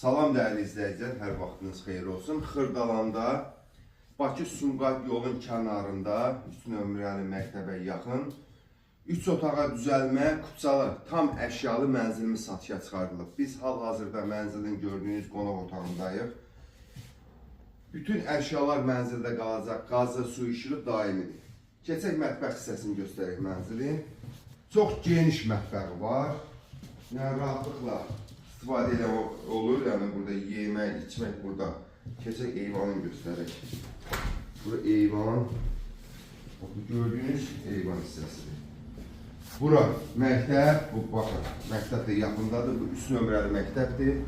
Salam dəyərli izləyicilər, hər vaxtınız xeyir olsun. Xırdalanda, Bakı-Sumqayıt yolun kənarında 3 nömrəli məktəbə yaxın 3 otağa düzəlmə, Kupçalı, tam əşyalı mənzilimiz satışa çıxarılıb. Biz hal-hazırda mənzilin gördüyünüz qonaq otağındayıq. Bütün əşyalar mənzildə qalacaq, qazı, su, işığı daimidir. Keçək mətbəx hissəsini göstərək mənzilin. Çox geniş mətbəxi var. Yəni rahatlıqla istifadə elə olur, yəni burada yemək, içmək burada. Keçək eyvanı göstərək. Bura eyvan, bu gördüyünüz eyvan hissəsidir. Bura məktəb, bu baxın, məktəb də yaxındadır, bu 3 nömrəli məktəbdir.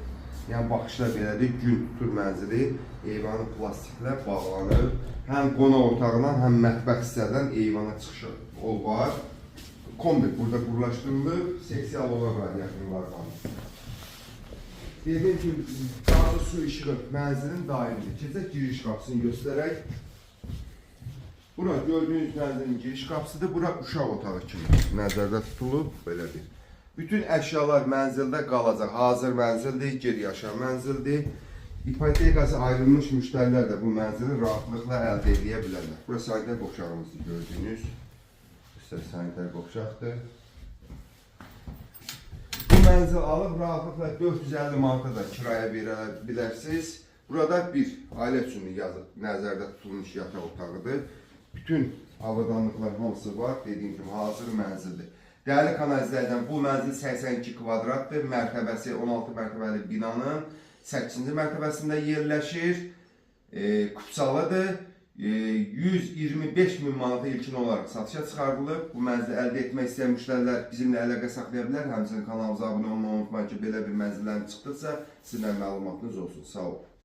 Yəni baxışlar belədir, gün tutur mənzili, eyvanın plastiklə bağlanır. Həm qonaq otağından, həm mətbəx hissədən eyvana çıxışı var. Kombi burada qurlaşdırılır, seksiyal olaraq yaxınlardan. Dediyim ki, qazı, su, işığı mənzilin daimidir. Keçək giriş qapısını göstərək. Bura gördüyünüz mənzilin giriş qapısıdır. Bura uşaq otağı kimi nəzərdə tutulub, belədir. Bütün əşyalar mənzildə qalacaq. Hazır mənzildir, geri yaşayan mənzildir. İpotekası ayrılmış müştərilər də bu mənzili rahatlıqla əldə edə bilərlər. Bura sanitar qovşağımızdır gördüyünüz. Sanitar qovşaqdır. Bu mənzil alıb rahatlıqla 450 manata da kiraya verə bilərsiniz. Burada bir ailə üçün nəzərdə tutulmuş yataq otağıdır. Bütün avadanlıqlar hamısı var. Dediyim kimi hazır mənzildir. Dəyərli kanal izləyicilər, bu mənzil 82 kvadratdır. Mərtəbəsi 16 mərtəbəli binanın 8-ci mərtəbəsində yerləşir. Kupçalıdır. 125 min manata ilkin olaraq satışa çıxarılıb. Bu mənzili əldə etmək istəyən müştərilər bizimlə əlaqə saxlaya bilər. Həmçinin kanalımıza abunə olmayı unutmayın ki, belə bir mənzillərin çıxdıqsa sizlə məlumatınız olsun. Sağ olun.